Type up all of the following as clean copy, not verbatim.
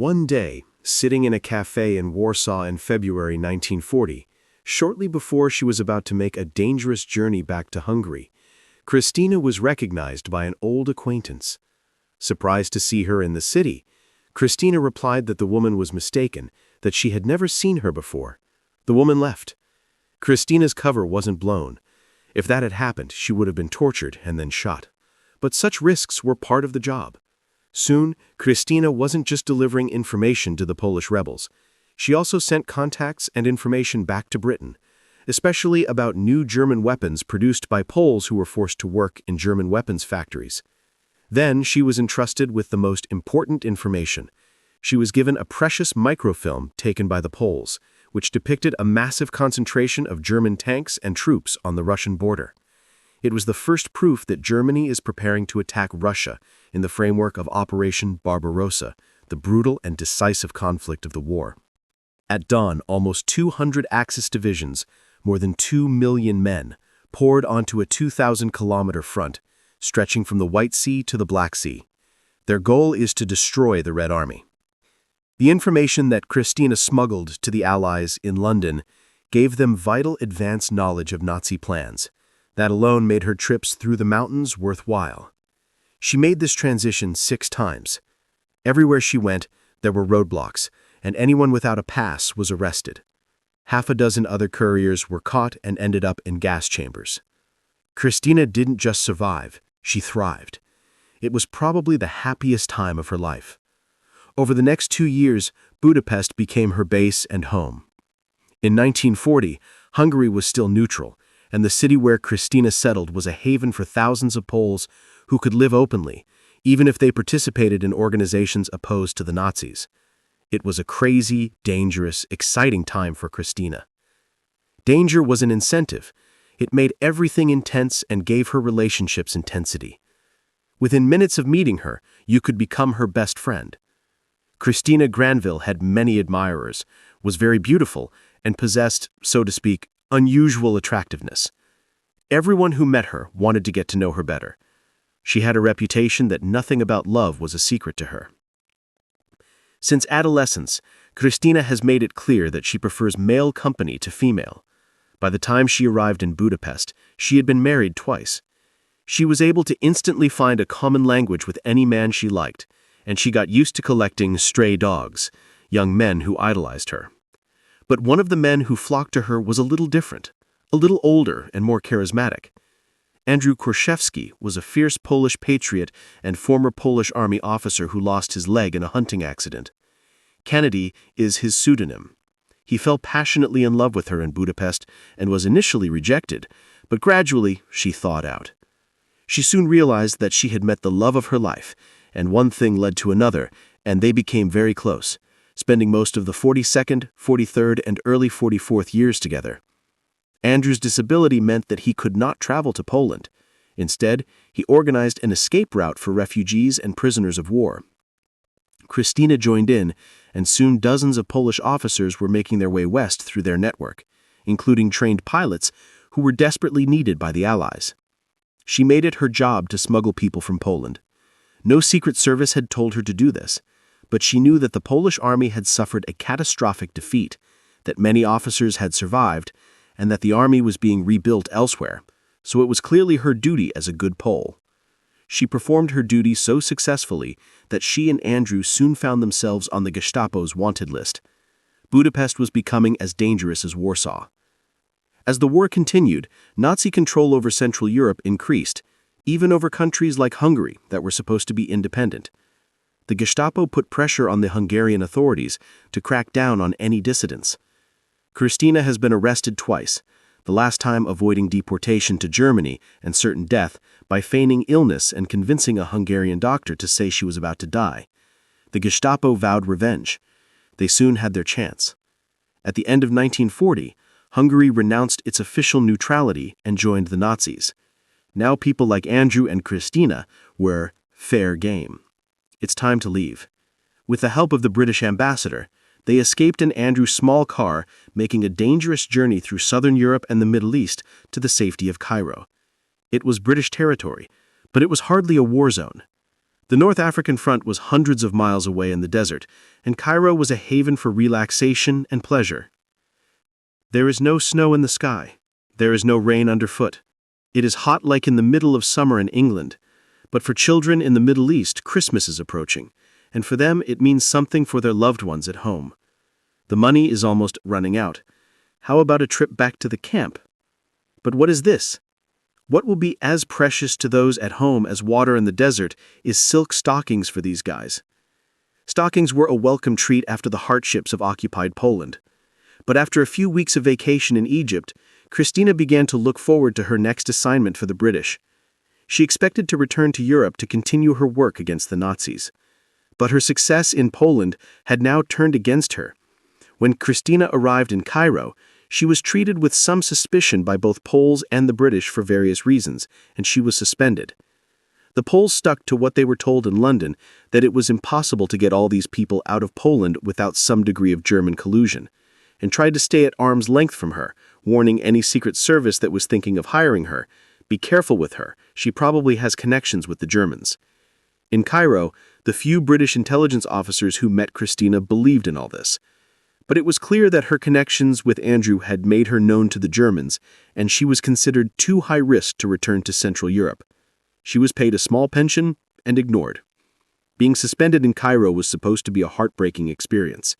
One day, sitting in a cafe in Warsaw in February 1940, shortly before she was about to make a dangerous journey back to Hungary, Kristina was recognized by an old acquaintance. Surprised to see her in the city, Kristina replied that the woman was mistaken, that she had never seen her before. The woman left. Kristina's cover wasn't blown. If that had happened, she would have been tortured and then shot. But such risks were part of the job. Soon, Kristina wasn't just delivering information to the Polish rebels. She also sent contacts and information back to Britain, especially about new German weapons produced by Poles who were forced to work in German weapons factories. Then she was entrusted with the most important information. She was given a precious microfilm taken by the Poles, which depicted a massive concentration of German tanks and troops on the Russian border. It was the first proof that Germany is preparing to attack Russia in the framework of Operation Barbarossa, the brutal and decisive conflict of the war. At dawn, almost 200 Axis divisions, more than 2 million men, poured onto a 2,000-kilometer front, stretching from the White Sea to the Black Sea. Their goal is to destroy the Red Army. The information that Kristina smuggled to the Allies in London gave them vital advance knowledge of Nazi plans. That alone made her trips through the mountains worthwhile. She made this transition 6 times. Everywhere she went, there were roadblocks, and anyone without a pass was arrested. Half a dozen other couriers were caught and ended up in gas chambers. Kristina didn't just survive, she thrived. It was probably the happiest time of her life. Over the next 2 years, Budapest became her base and home. In 1940, Hungary was still neutral, and the city where Kristina settled was a haven for thousands of Poles who could live openly, even if they participated in organizations opposed to the Nazis. It was a crazy, dangerous, exciting time for Kristina. Danger was an incentive. It made everything intense and gave her relationships intensity. Within minutes of meeting her, you could become her best friend. Christine Granville had many admirers, was very beautiful, and possessed, so to speak, unusual attractiveness. Everyone who met her wanted to get to know her better. She had a reputation that nothing about love was a secret to her. Since adolescence, Kristina has made it clear that she prefers male company to female. By the time she arrived in Budapest, she had been married twice. She was able to instantly find a common language with any man she liked, and she got used to collecting stray dogs, young men who idolized her. But one of the men who flocked to her was a little different, a little older and more charismatic. Andrew Korszewski was a fierce Polish patriot and former Polish army officer who lost his leg in a hunting accident. Kennedy is his pseudonym. He fell passionately in love with her in Budapest and was initially rejected, but gradually she thawed out. She soon realized that she had met the love of her life, and one thing led to another, and they became very close, spending most of the 42nd, 43rd, and early 44th years together. Andrew's disability meant that he could not travel to Poland. Instead, he organized an escape route for refugees and prisoners of war. Kristina joined in, and soon dozens of Polish officers were making their way west through their network, including trained pilots who were desperately needed by the Allies. She made it her job to smuggle people from Poland. No Secret Service had told her to do this, but she knew that the Polish army had suffered a catastrophic defeat, that many officers had survived, and that the army was being rebuilt elsewhere, so it was clearly her duty as a good Pole. She performed her duty so successfully that she and Andrew soon found themselves on the Gestapo's wanted list. Budapest was becoming as dangerous as Warsaw. As the war continued, Nazi control over Central Europe increased, even over countries like Hungary that were supposed to be independent. The Gestapo put pressure on the Hungarian authorities to crack down on any dissidents. Kristina has been arrested twice, the last time avoiding deportation to Germany and certain death by feigning illness and convincing a Hungarian doctor to say she was about to die. The Gestapo vowed revenge. They soon had their chance. At the end of 1940, Hungary renounced its official neutrality and joined the Nazis. Now people like Andrew and Kristina were fair game. It's time to leave. With the help of the British ambassador, they escaped in Andrew's small car, making a dangerous journey through southern Europe and the Middle East to the safety of Cairo. It was British territory, but it was hardly a war zone. The North African front was hundreds of miles away in the desert, and Cairo was a haven for relaxation and pleasure. There is no snow in the sky. There is no rain underfoot. It is hot like in the middle of summer in England. But for children in the Middle East, Christmas is approaching, and for them it means something for their loved ones at home. The money is almost running out. How about a trip back to the camp? But what is this? What will be as precious to those at home as water in the desert is silk stockings for these guys. Stockings were a welcome treat after the hardships of occupied Poland. But after a few weeks of vacation in Egypt, Kristina began to look forward to her next assignment for the British. She expected to return to Europe to continue her work against the Nazis. But her success in Poland had now turned against her. When Kristina arrived in Cairo, she was treated with some suspicion by both Poles and the British for various reasons, and she was suspended. The Poles stuck to what they were told in London, that it was impossible to get all these people out of Poland without some degree of German collusion, and tried to stay at arm's length from her, warning any Secret Service that was thinking of hiring her, "Be careful with her, she probably has connections with the Germans." In Cairo, the few British intelligence officers who met Kristina believed in all this. But it was clear that her connections with Andrew had made her known to the Germans, and she was considered too high risk to return to Central Europe. She was paid a small pension and ignored. Being suspended in Cairo was supposed to be a heartbreaking experience.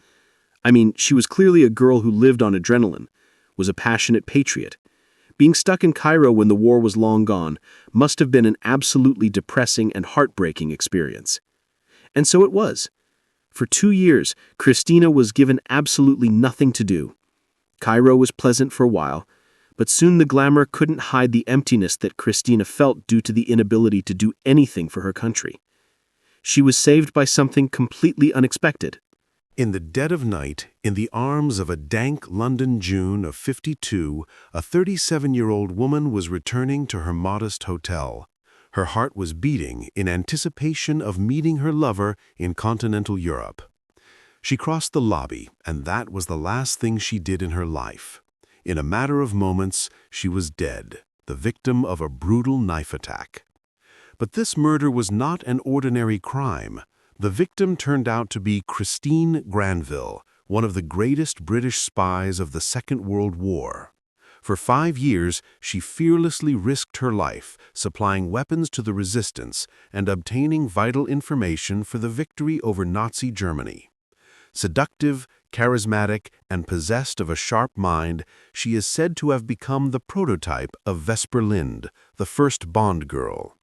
I mean, she was clearly a girl who lived on adrenaline, was a passionate patriot. Being stuck in Cairo when the war was long gone must have been an absolutely depressing and heartbreaking experience. And so it was. For 2 years, Kristina was given absolutely nothing to do. Cairo was pleasant for a while, but soon the glamour couldn't hide the emptiness that Kristina felt due to the inability to do anything for her country. She was saved by something completely unexpected. In the dead of night, in the arms of a dank London June of '52, a 37-year-old woman was returning to her modest hotel. Her heart was beating in anticipation of meeting her lover in continental Europe. She crossed the lobby, and that was the last thing she did in her life. In a matter of moments, she was dead, the victim of a brutal knife attack. But this murder was not an ordinary crime. The victim turned out to be Christine Granville, one of the greatest British spies of the Second World War. For 5 years, she fearlessly risked her life, supplying weapons to the resistance and obtaining vital information for the victory over Nazi Germany. Seductive, charismatic, and possessed of a sharp mind, she is said to have become the prototype of Vesper Lynd, the first Bond girl.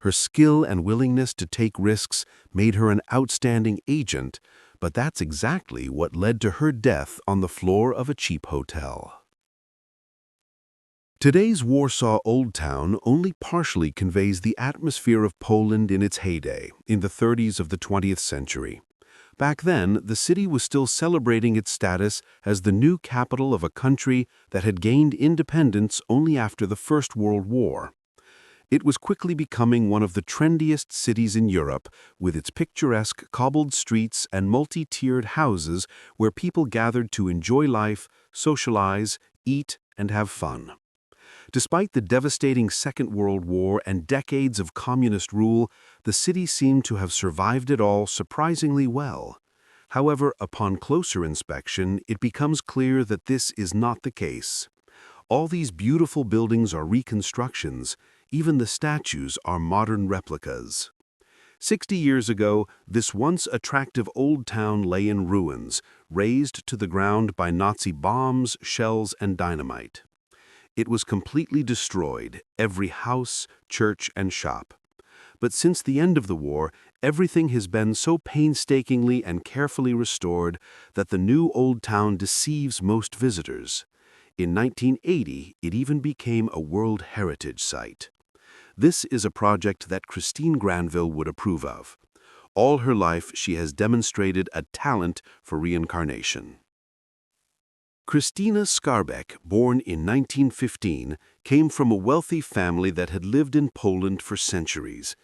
Her skill and willingness to take risks made her an outstanding agent, but that's exactly what led to her death on the floor of a cheap hotel. Today's Warsaw Old Town only partially conveys the atmosphere of Poland in its heyday, in the 30s of the 20th century. Back then, the city was still celebrating its status as the new capital of a country that had gained independence only after the First World War. It was quickly becoming one of the trendiest cities in Europe, with its picturesque cobbled streets and multi-tiered houses where people gathered to enjoy life, socialize, eat, and have fun. Despite the devastating Second World War and decades of communist rule, the city seemed to have survived it all surprisingly well. However, upon closer inspection, it becomes clear that this is not the case. All these beautiful buildings are reconstructions. Even the statues are modern replicas. 60 years ago, this once attractive old town lay in ruins, razed to the ground by Nazi bombs, shells, and dynamite. It was completely destroyed, every house, church, and shop. But since the end of the war, everything has been so painstakingly and carefully restored that the new old town deceives most visitors. In 1980, it even became a World Heritage Site. This is a project that Christine Granville would approve of. All her life, she has demonstrated a talent for reincarnation. Kristina Skarbek, born in 1915, came from a wealthy family that had lived in Poland for centuries.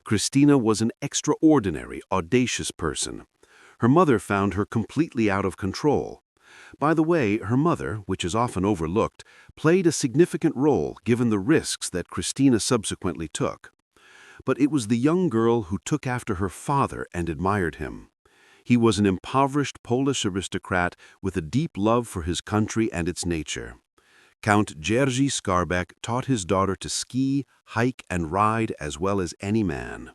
Kristina was an extraordinary, audacious person. Her mother found her completely out of control. By the way, her mother, which is often overlooked, played a significant role given the risks that Kristina subsequently took. but it was the young girl who took after her father and admired him. He was an impoverished Polish aristocrat with a deep love for his country and its nature. Count Jerzy Skarbek taught his daughter to ski, hike, and ride as well as any man.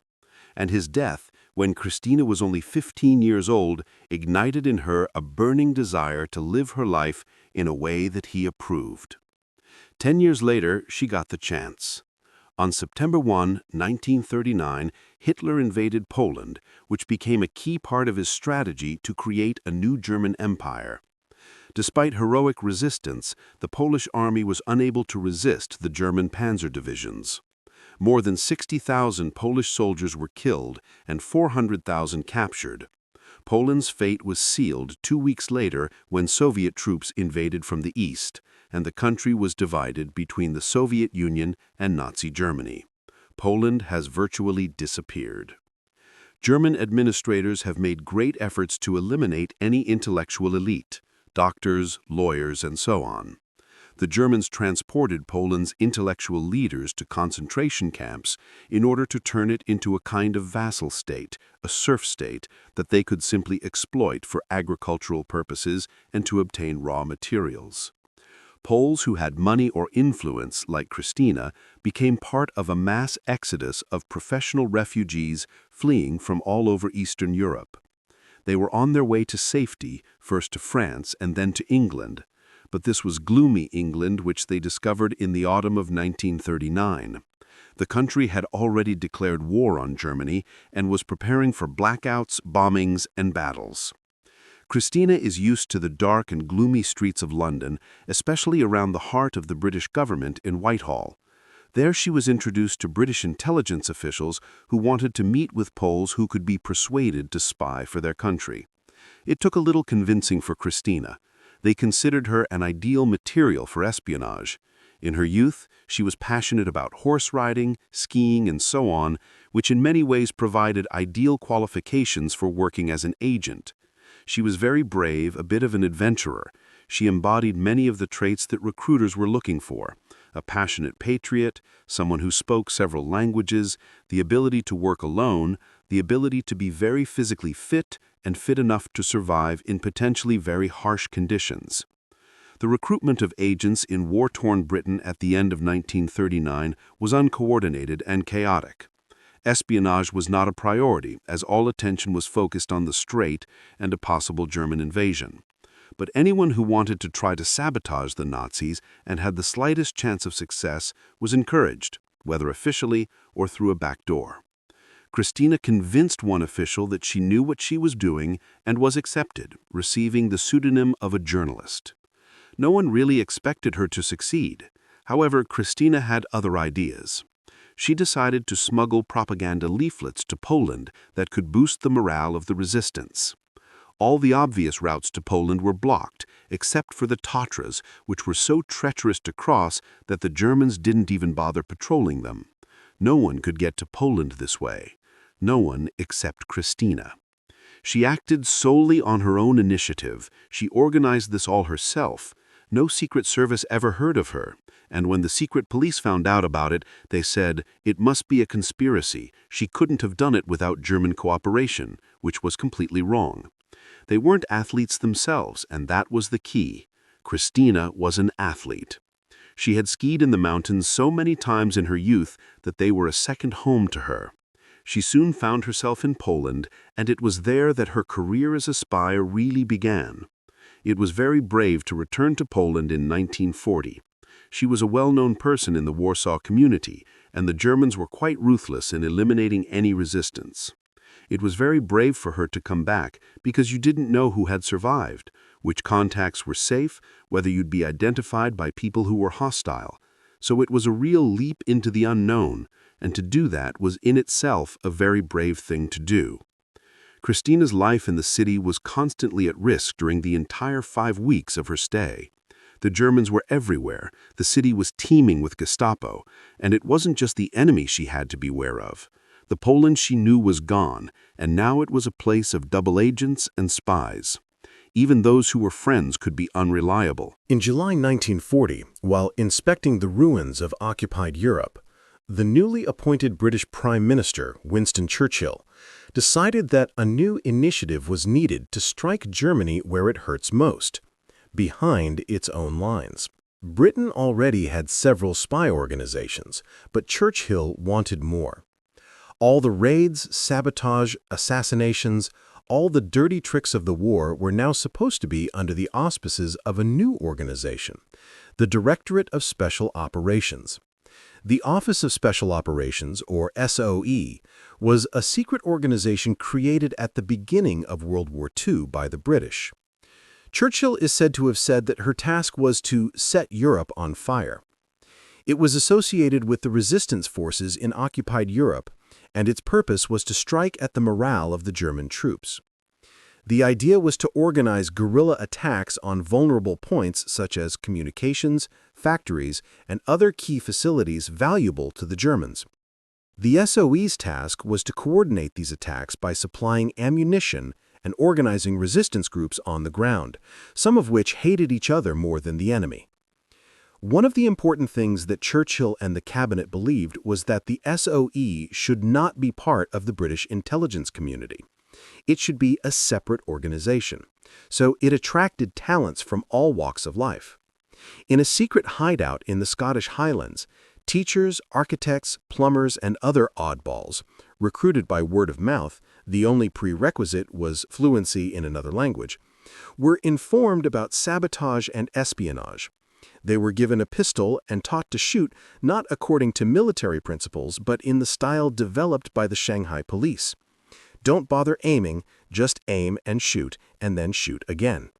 And his death, when Kristina was only 15 years old, ignited in her a burning desire to live her life in a way that he approved. 10 years later, she got the chance. On September 1, 1939, Hitler invaded Poland, which became a key part of his strategy to create a new German empire. Despite heroic resistance, the Polish army was unable to resist the German panzer divisions. More than 60,000 Polish soldiers were killed and 400,000 captured. Poland's fate was sealed 2 weeks later when Soviet troops invaded from the east, and the country was divided between the Soviet Union and Nazi Germany. Poland has virtually disappeared. German administrators have made great efforts to eliminate any intellectual elite, doctors, lawyers, and so on. The Germans transported Poland's intellectual leaders to concentration camps in order to turn it into a kind of vassal state, a serf state, that they could simply exploit for agricultural purposes and to obtain raw materials. Poles who had money or influence, like Kristina, became part of a mass exodus of professional refugees fleeing from all over Eastern Europe. They were on their way to safety, first to France and then to England. But this was gloomy England, which they discovered in the autumn of 1939. The country had already declared war on Germany and was preparing for blackouts, bombings, and battles. Kristina is used to the dark and gloomy streets of London, especially around the heart of the British government in Whitehall. There she was introduced to British intelligence officials who wanted to meet with Poles who could be persuaded to spy for their country. It took a little convincing for Kristina. They considered her an ideal material for espionage. In her youth, she was passionate about horse riding, skiing, and so on, which in many ways provided ideal qualifications for working as an agent. She was very brave, a bit of an adventurer. She embodied many of the traits that recruiters were looking for: a passionate patriot, someone who spoke several languages, the ability to work alone, the ability to be very physically fit and fit enough to survive in potentially very harsh conditions. The recruitment of agents in war-torn Britain at the end of 1939 was uncoordinated and chaotic. Espionage was not a priority, as all attention was focused on the Strait and a possible German invasion. But anyone who wanted to try to sabotage the Nazis and had the slightest chance of success was encouraged, whether officially or through a back door. Kristina convinced one official that she knew what she was doing and was accepted, receiving the pseudonym of a journalist. No one really expected her to succeed. However, Kristina had other ideas. She decided to smuggle propaganda leaflets to Poland that could boost the morale of the resistance. All the obvious routes to Poland were blocked, except for the Tatras, which were so treacherous to cross that the Germans didn't even bother patrolling them. No one could get to Poland this way. No one except Kristina. She acted solely on her own initiative. She organized this all herself. No Secret Service ever heard of her, and when the secret police found out about it, they said it must be a conspiracy. She couldn't have done it without German cooperation, which was completely wrong. They weren't athletes themselves, and that was the key. Kristina was an athlete. She had skied in the mountains so many times in her youth that they were a second home to her. She soon found herself in Poland, and it was there that her career as a spy really began. It was very brave to return to Poland in 1940. She was a well-known person in the Warsaw community, and the Germans were quite ruthless in eliminating any resistance. It was very brave for her to come back because you didn't know who had survived, which contacts were safe, whether you'd be identified by people who were hostile. So it was a real leap into the unknown, and to do that was in itself a very brave thing to do. Kristina's life in the city was constantly at risk during the entire 5 weeks of her stay. The Germans were everywhere, the city was teeming with Gestapo, and it wasn't just the enemy she had to beware of. The Poland she knew was gone, and now it was a place of double agents and spies. Even those who were friends could be unreliable. In July 1940, while inspecting the ruins of occupied Europe, The newly appointed British Prime Minister, Winston Churchill, decided that a new initiative was needed to strike Germany where it hurts most, behind its own lines. Britain already had several spy organizations, but Churchill wanted more. All the raids, sabotage, assassinations, all the dirty tricks of the war were now supposed to be under the auspices of a new organization, the Directorate of Special Operations. The Office of Special Operations, or SOE, was a secret organization created at the beginning of World War II by the British. Churchill is said to have said that her task was to set Europe on fire. It was associated with the resistance forces in occupied Europe, and its purpose was to strike at the morale of the German troops. The idea was to organize guerrilla attacks on vulnerable points such as communications, factories, and other key facilities valuable to the Germans. The SOE's task was to coordinate these attacks by supplying ammunition and organizing resistance groups on the ground, some of which hated each other more than the enemy. One of the important things that Churchill and the cabinet believed was that the SOE should not be part of the British intelligence community. It should be a separate organization, so it attracted talents from all walks of life. In a secret hideout in the Scottish Highlands, teachers, architects, plumbers, and other oddballs, recruited by word of mouth, the only prerequisite was fluency in another language, were informed about sabotage and espionage. They were given a pistol and taught to shoot not according to military principles, but in the style developed by the Shanghai police. Don't bother aiming, just aim and then shoot again.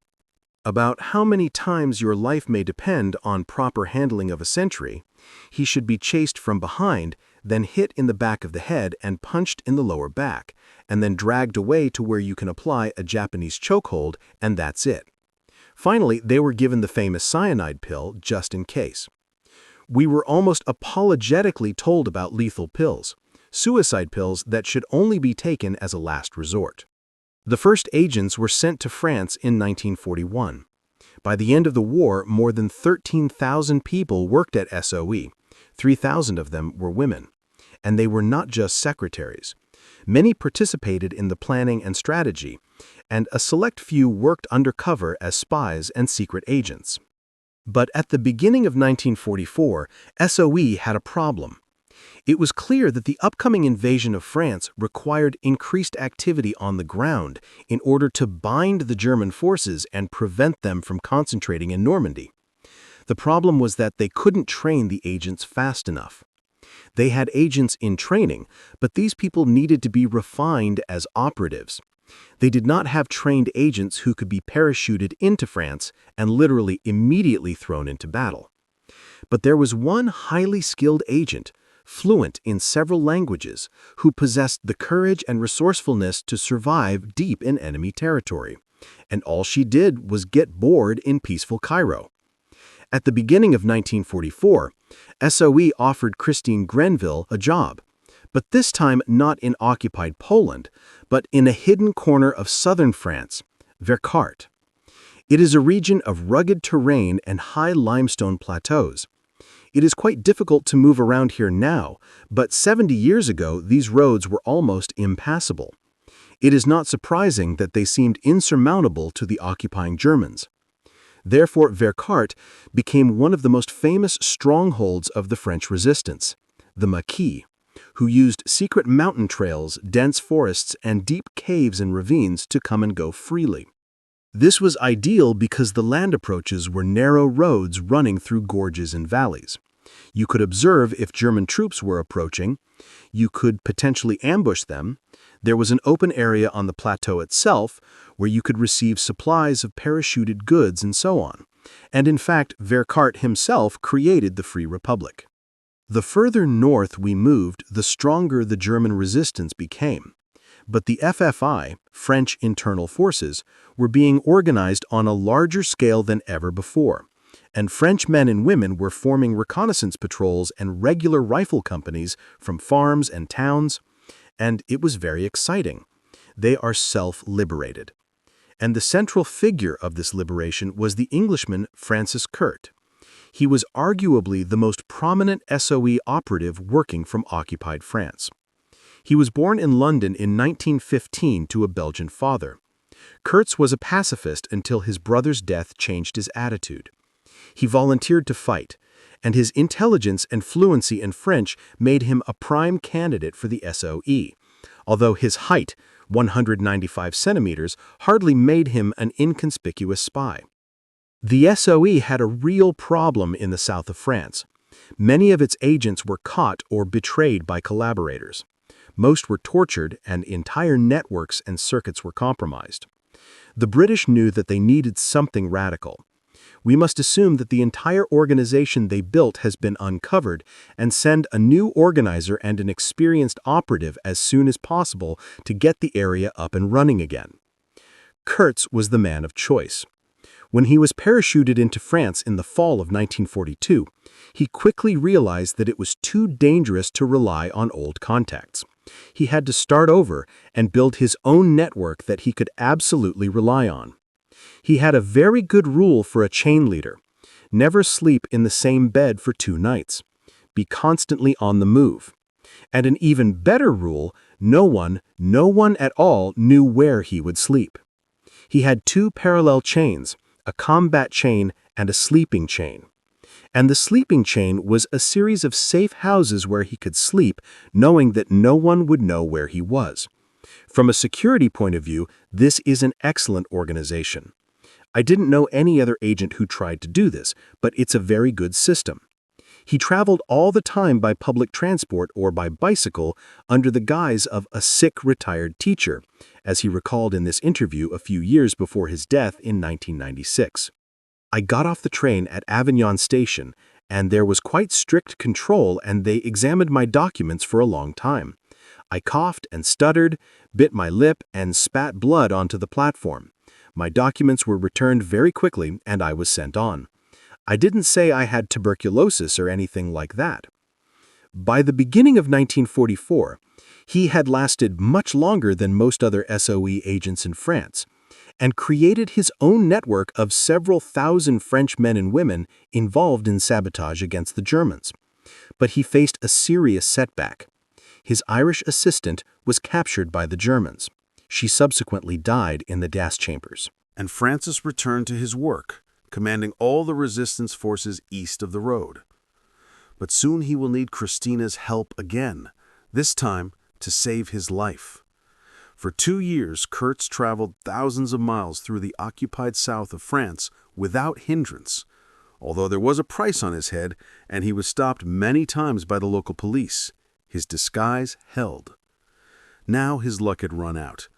About how many times your life may depend on proper handling of a sentry, he should be chased from behind, then hit in the back of the head and punched in the lower back, and then dragged away to where you can apply a Japanese chokehold, and that's it. Finally, they were given the famous cyanide pill just in case. We were almost apologetically told about lethal pills, suicide pills that should only be taken as a last resort. The first agents were sent to France in 1941. By the end of the war, more than 13,000 people worked at SOE. 3,000 of them were women. And they were not just secretaries. Many participated in the planning and strategy, and a select few worked undercover as spies and secret agents. But at the beginning of 1944, SOE had a problem. It was clear that the upcoming invasion of France required increased activity on the ground in order to bind the German forces and prevent them from concentrating in Normandy. The problem was that they couldn't train the agents fast enough. They had agents in training, but these people needed to be refined as operatives. They did not have trained agents who could be parachuted into France and literally immediately thrown into battle. But there was one highly skilled agent, fluent in several languages, who possessed the courage and resourcefulness to survive deep in enemy territory. And all she did was get bored in peaceful Cairo. At the beginning of 1944, SOE offered Christine Granville a job, but this time not in occupied Poland, but in a hidden corner of southern France, Vercart. It is a region of rugged terrain and high limestone plateaus. It is quite difficult to move around here now, but 70 years ago these roads were almost impassable. It is not surprising that they seemed insurmountable to the occupying Germans. Therefore, Vercart became one of the most famous strongholds of the French resistance, the Maquis, who used secret mountain trails, dense forests, and deep caves and ravines to come and go freely. This was ideal because the land approaches were narrow roads running through gorges and valleys. You could observe if German troops were approaching. You could potentially ambush them. There was an open area on the plateau itself where you could receive supplies of parachuted goods and so on. And in fact, Vercart himself created the Free Republic. The further north we moved, the stronger the German resistance became. But the FFI, French Internal Forces, were being organized on a larger scale than ever before, and French men and women were forming reconnaissance patrols and regular rifle companies from farms and towns, and it was very exciting. They are self-liberated. And the central figure of this liberation was the Englishman Francis Curt. He was arguably the most prominent SOE operative working from occupied France. He was born in London in 1915 to a Belgian father. Kurtz was a pacifist until his brother's death changed his attitude. He volunteered to fight, and his intelligence and fluency in French made him a prime candidate for the SOE, although his height, 195 centimeters, hardly made him an inconspicuous spy. The SOE had a real problem in the south of France. Many of its agents were caught or betrayed by collaborators. Most were tortured, and entire networks and circuits were compromised. The British knew that they needed something radical. We must assume that the entire organization they built has been uncovered and send a new organizer and an experienced operative as soon as possible to get the area up and running again. Kurtz was the man of choice. When he was parachuted into France in the fall of 1942, he quickly realized that it was too dangerous to rely on old contacts. He had to start over and build his own network that he could absolutely rely on. He had a very good rule for a chain leader: never sleep in the same bed for 2 nights. Be constantly on the move. And an even better rule: no one at all knew where he would sleep. He had 2 parallel chains, a combat chain and a sleeping chain. And the sleeping chain was a series of safe houses where he could sleep, knowing that no one would know where he was. From a security point of view, this is an excellent organization. I didn't know any other agent who tried to do this, but it's a very good system. He traveled all the time by public transport or by bicycle under the guise of a sick retired teacher, as he recalled in this interview a few years before his death in 1996. I got off the train at Avignon Station, and there was quite strict control, and they examined my documents for a long time. I coughed and stuttered, bit my lip, and spat blood onto the platform. My documents were returned very quickly, and I was sent on. I didn't say I had tuberculosis or anything like that. By the beginning of 1944, he had lasted much longer than most other SOE agents in France, and created his own network of several thousand French men and women involved in sabotage against the Germans. But he faced a serious setback. His Irish assistant was captured by the Germans. She subsequently died in the gas chambers. And Francis returned to his work, commanding all the resistance forces east of the road. But soon he will need Kristina's help again, this time to save his life. For 2 years, Kurtz traveled thousands of miles through the occupied south of France without hindrance, although there was a price on his head and he was stopped many times by the local police. His disguise held. Now his luck had run out.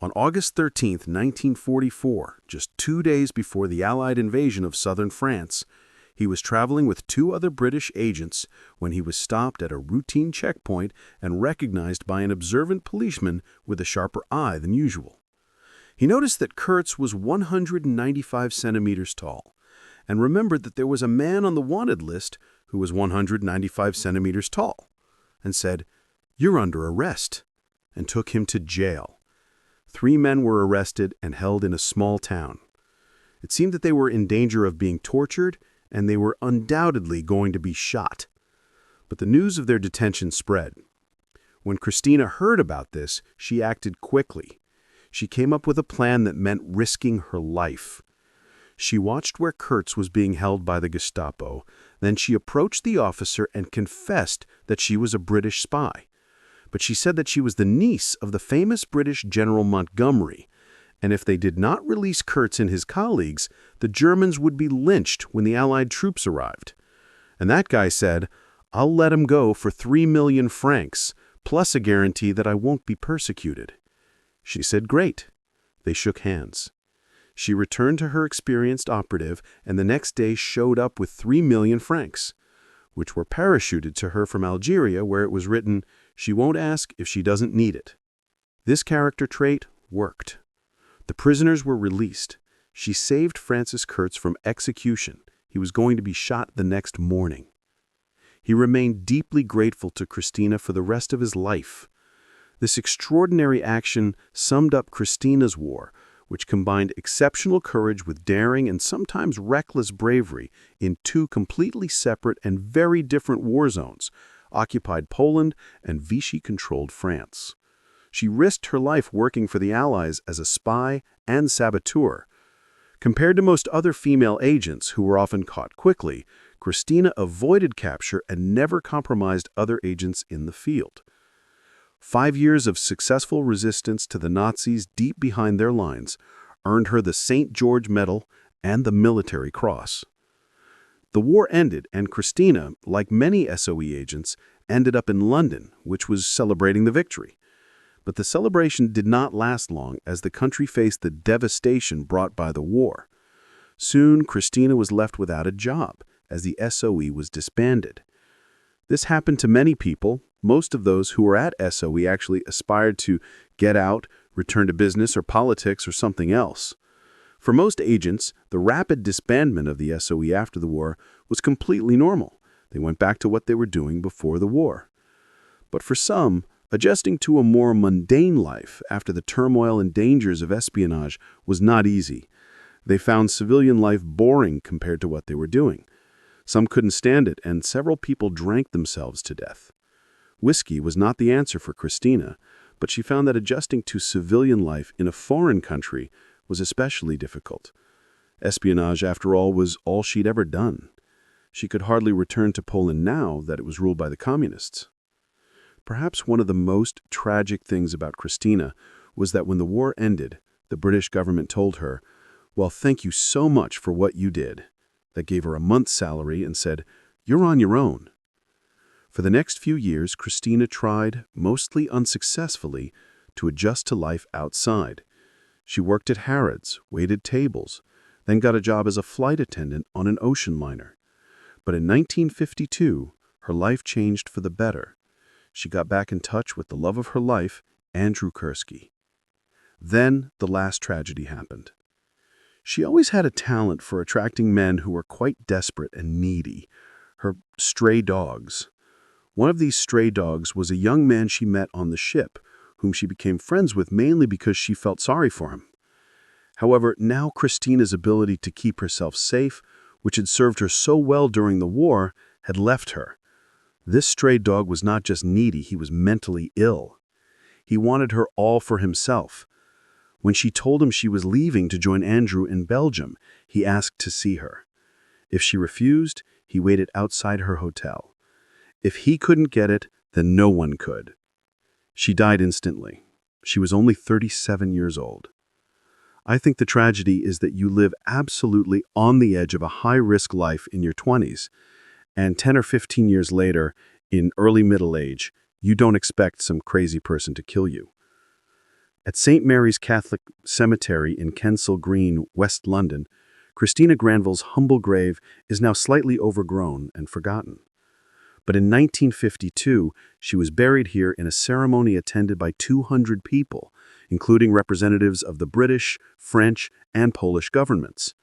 On August 13, 1944, just 2 days before the Allied invasion of southern France, he was traveling with 2 other British agents when he was stopped at a routine checkpoint and recognized by an observant policeman with a sharper eye than usual. He noticed that Kurtz was 195 centimeters tall, and remembered that there was a man on the wanted list who was 195 centimeters tall, and said, "You're under arrest," and took him to jail. 3 men were arrested and held in a small town. It seemed that they were in danger of being tortured, and they were undoubtedly going to be shot. But the news of their detention spread. When Kristina heard about this, she acted quickly. She came up with a plan that meant risking her life. She watched where Kurtz was being held by the Gestapo. Then she approached the officer and confessed that she was a British spy. But she said that she was the niece of the famous British General Montgomery, and if they did not release Kurtz and his colleagues, the Germans would be lynched when the Allied troops arrived. And that guy said, "I'll let him go for 3 million francs, plus a guarantee that I won't be persecuted." She said, "Great." They shook hands. She returned to her experienced operative, and the next day showed up with 3 million francs, which were parachuted to her from Algeria, where it was written, "She won't ask if she doesn't need it." This character trait worked. The prisoners were released. She saved Francis Kurtz from execution. He was going to be shot the next morning. He remained deeply grateful to Kristina for the rest of his life. This extraordinary action summed up Kristina's war, which combined exceptional courage with daring and sometimes reckless bravery in two completely separate and very different war zones, occupied Poland and Vichy-controlled France. She risked her life working for the Allies as a spy and saboteur. Compared to most other female agents who were often caught quickly, Kristina avoided capture and never compromised other agents in the field. 5 years of successful resistance to the Nazis deep behind their lines earned her the St. George Medal and the Military Cross. The war ended, and Kristina, like many SOE agents, ended up in London, which was celebrating the victory. But the celebration did not last long as the country faced the devastation brought by the war. Soon, Kristina was left without a job, as the SOE was disbanded. This happened to many people. Most of those who were at SOE actually aspired to get out, return to business or politics or something else. For most agents, the rapid disbandment of the SOE after the war was completely normal. They went back to what they were doing before the war. But for some, adjusting to a more mundane life after the turmoil and dangers of espionage was not easy. They found civilian life boring compared to what they were doing. Some couldn't stand it, and several people drank themselves to death. Whiskey was not the answer for Kristina, but she found that adjusting to civilian life in a foreign country was especially difficult. Espionage, after all, was all she'd ever done. She could hardly return to Poland now that it was ruled by the communists. Perhaps one of the most tragic things about Kristina was that when the war ended, the British government told her, "Well, thank you so much for what you did." That gave her a month's salary and said, "You're on your own." For the next few years, Kristina tried, mostly unsuccessfully, to adjust to life outside. She worked at Harrods, waited tables, then got a job as a flight attendant on an ocean liner. But in 1952, her life changed for the better. She got back in touch with the love of her life, Andrew Kursky. Then the last tragedy happened. She always had a talent for attracting men who were quite desperate and needy, her stray dogs. One of these stray dogs was a young man she met on the ship, whom she became friends with mainly because she felt sorry for him. However, now Kristina's ability to keep herself safe, which had served her so well during the war, had left her. This stray dog was not just needy, he was mentally ill. He wanted her all for himself. When she told him she was leaving to join Andrew in Belgium, he asked to see her. If she refused, he waited outside her hotel. If he couldn't get it, then no one could. She died instantly. She was only 37 years old. I think the tragedy is that you live absolutely on the edge of a high-risk life in your 20s, and 10 or 15 years later, in early middle age, you don't expect some crazy person to kill you. At St. Mary's Catholic Cemetery in Kensal Green, West London, Christine Granville's humble grave is now slightly overgrown and forgotten. But in 1952, she was buried here in a ceremony attended by 200 people, including representatives of the British, French, and Polish governments.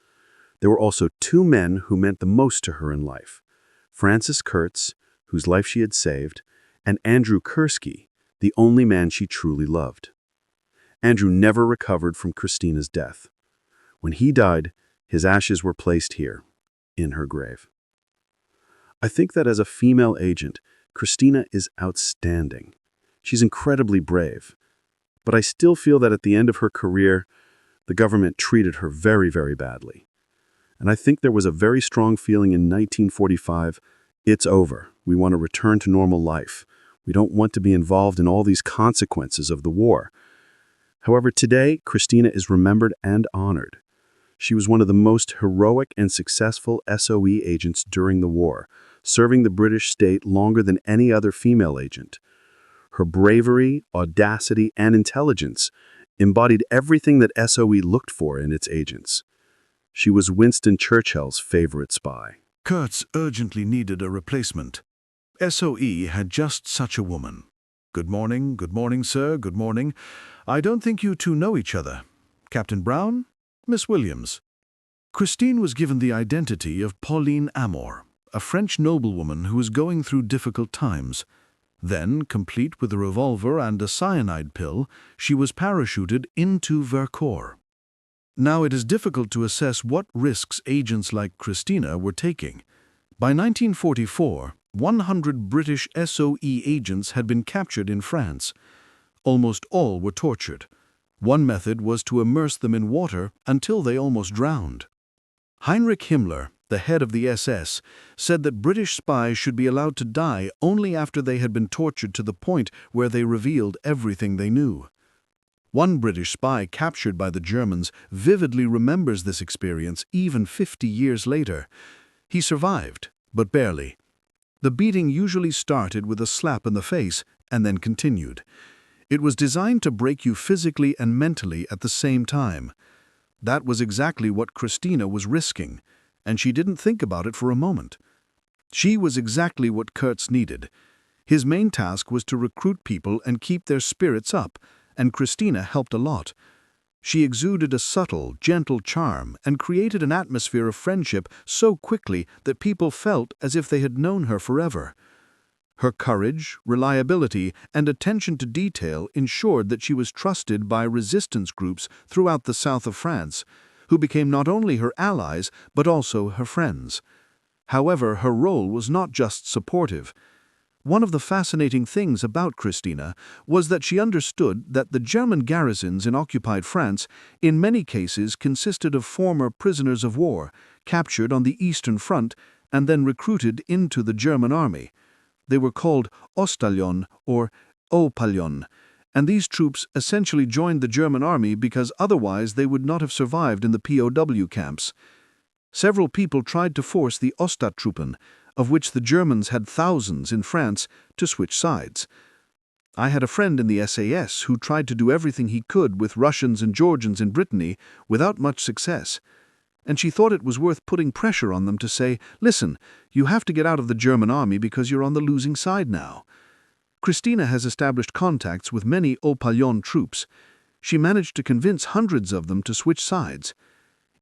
There were also two men who meant the most to her in life: Francis Kurtz, whose life she had saved, and Andrew Kursky, the only man she truly loved. Andrew never recovered from Kristina's death. When he died, his ashes were placed here, in her grave. I think that as a female agent, Kristina is outstanding. She's incredibly brave. But I still feel that at the end of her career, the government treated her very, very badly. And I think there was a very strong feeling in 1945, it's over. We want to return to normal life. We don't want to be involved in all these consequences of the war. However, today, Kristina is remembered and honored. She was one of the most heroic and successful SOE agents during the war, serving the British state longer than any other female agent. Her bravery, audacity, and intelligence embodied everything that SOE looked for in its agents. She was Winston Churchill's favorite spy. Kurtz urgently needed a replacement. SOE had just such a woman. Good morning, sir, good morning. I don't think you two know each other. Captain Brown, Miss Williams. Christine was given the identity of Pauline Amour, a French noblewoman who was going through difficult times. Then, complete with a revolver and a cyanide pill, she was parachuted into Vercors. Now it is difficult to assess what risks agents like Kristina were taking. By 1944, 100 British SOE agents had been captured in France. Almost all were tortured. One method was to immerse them in water until they almost drowned. Heinrich Himmler, the head of the SS, said that British spies should be allowed to die only after they had been tortured to the point where they revealed everything they knew. One British spy captured by the Germans vividly remembers this experience even 50 years later. He survived, but barely. The beating usually started with a slap in the face and then continued. It was designed to break you physically and mentally at the same time. That was exactly what Kristina was risking, and she didn't think about it for a moment. She was exactly what Kurtz needed. His main task was to recruit people and keep their spirits up, and Kristina helped a lot. She exuded a subtle, gentle charm and created an atmosphere of friendship so quickly that people felt as if they had known her forever. Her courage, reliability, and attention to detail ensured that she was trusted by resistance groups throughout the south of France, who became not only her allies but also her friends. However, her role was not just supportive. One of the fascinating things about Kristina was that she understood that the German garrisons in occupied France in many cases consisted of former prisoners of war, captured on the Eastern Front and then recruited into the German army. They were called Ostallon or Opallon, and these troops essentially joined the German army because otherwise they would not have survived in the POW camps. Several people tried to force the Osttruppen, of which the Germans had thousands in France, to switch sides. I had a friend in the SAS who tried to do everything he could with Russians and Georgians in Brittany without much success. And she thought it was worth putting pressure on them to say, "Listen, you have to get out of the German army because you're on the losing side now." Kristina has established contacts with many Opallon troops. She managed to convince hundreds of them to switch sides.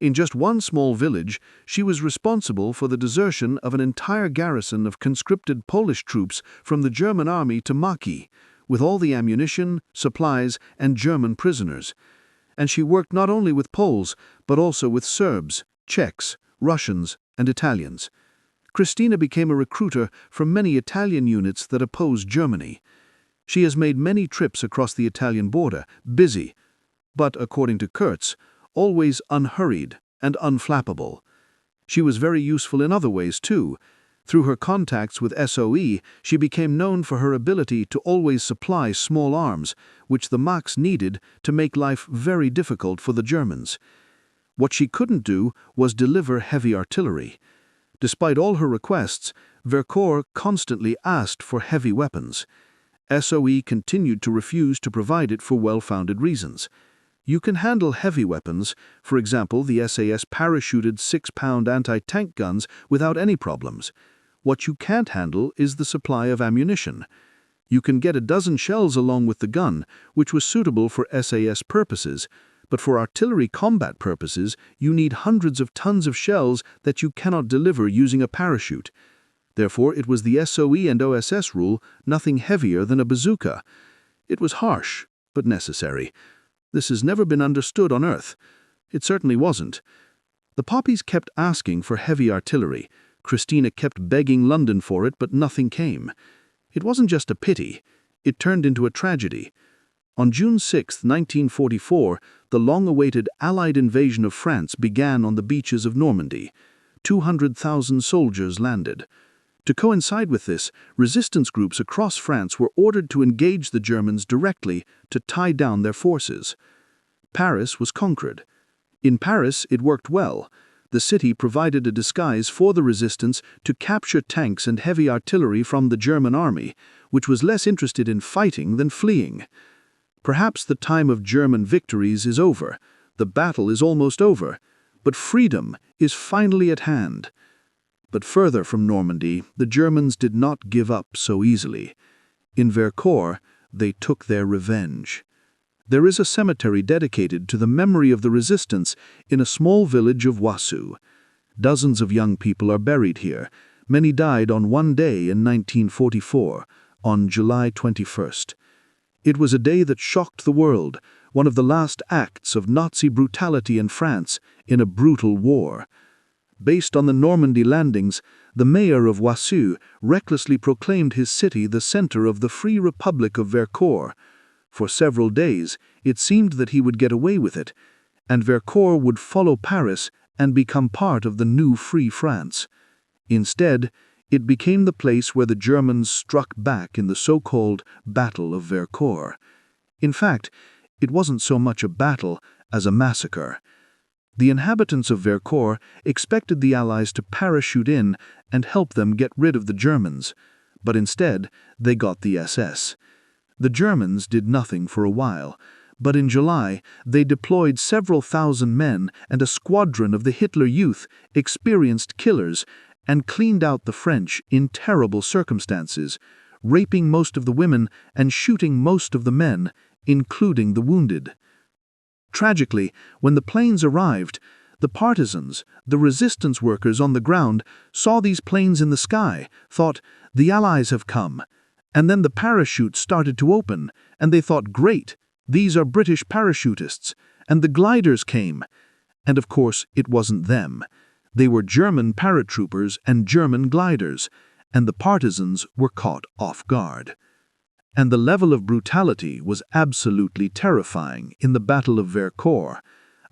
In just one small village, she was responsible for the desertion of an entire garrison of conscripted Polish troops from the German army to Maki, with all the ammunition, supplies, and German prisoners. And she worked not only with Poles, but also with Serbs, Czechs, Russians, and Italians. Kristina became a recruiter for many Italian units that opposed Germany. She has made many trips across the Italian border, busy, but, according to Kurtz, always unhurried and unflappable. She was very useful in other ways, too. Through her contacts with SOE, she became known for her ability to always supply small arms, which the Max needed to make life very difficult for the Germans. What she couldn't do was deliver heavy artillery. Despite all her requests, Vercors constantly asked for heavy weapons. SOE continued to refuse to provide it for well-founded reasons. You can handle heavy weapons, for example the SAS parachuted 6-pound anti-tank guns, without any problems. What you can't handle is the supply of ammunition. You can get a dozen shells along with the gun, which was suitable for SAS purposes, but for artillery combat purposes you need hundreds of tons of shells that you cannot deliver using a parachute. Therefore it was the SOE and OSS rule, nothing heavier than a bazooka. It was harsh, but necessary. This has never been understood on Earth. It certainly wasn't. The poppies kept asking for heavy artillery. Kristina kept begging London for it, but nothing came. It wasn't just a pity. It turned into a tragedy. On June 6, 1944, the long-awaited Allied invasion of France began on the beaches of Normandy. 200,000 soldiers landed. To coincide with this, resistance groups across France were ordered to engage the Germans directly to tie down their forces. Paris was conquered. In Paris, it worked well. The city provided a disguise for the resistance to capture tanks and heavy artillery from the German army, which was less interested in fighting than fleeing. Perhaps the time of German victories is over. The battle is almost over. But freedom is finally at hand. But further from Normandy, the Germans did not give up so easily. In Vercors, they took their revenge. There is a cemetery dedicated to the memory of the resistance in a small village of Warsaw. Dozens of young people are buried here. Many died on one day in 1944, on July 21st. It was a day that shocked the world, one of the last acts of Nazi brutality in France in a brutal war. Based on the Normandy landings, the mayor of Warsaw recklessly proclaimed his city the center of the Free Republic of Vercors. For several days, it seemed that he would get away with it, and Vercors would follow Paris and become part of the new Free France. Instead, it became the place where the Germans struck back in the so-called Battle of Vercors. In fact, it wasn't so much a battle as a massacre. The inhabitants of Vercors expected the Allies to parachute in and help them get rid of the Germans, but instead they got the SS. The Germans did nothing for a while, but in July they deployed several thousand men and a squadron of the Hitler Youth, experienced killers, and cleaned out the French in terrible circumstances, raping most of the women and shooting most of the men, including the wounded. Tragically, when the planes arrived, the partisans, the resistance workers on the ground, saw these planes in the sky, thought, "The Allies have come." And then the parachutes started to open, and they thought, "Great, these are British parachutists." And the gliders came. And of course, it wasn't them. They were German paratroopers and German gliders, and the partisans were caught off guard. And the level of brutality was absolutely terrifying in the Battle of Vercors.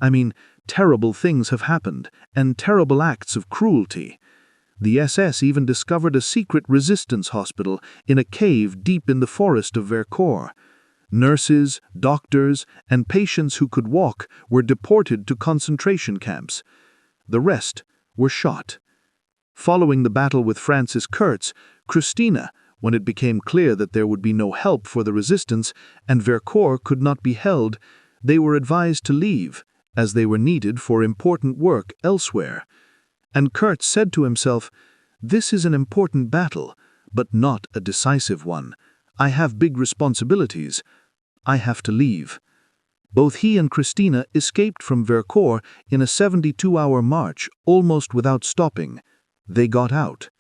I mean, terrible things have happened, and terrible acts of cruelty. The SS even discovered a secret resistance hospital in a cave deep in the forest of Vercors. Nurses, doctors, and patients who could walk were deported to concentration camps. The rest were shot. Following the battle with Francis Kurtz, Kristina, when it became clear that there would be no help for the resistance and Vercors could not be held, they were advised to leave, as they were needed for important work elsewhere. And Kurtz said to himself, "This is an important battle, but not a decisive one. I have big responsibilities. I have to leave." Both he and Kristina escaped from Vercors in a 72-hour march, almost without stopping. They got out.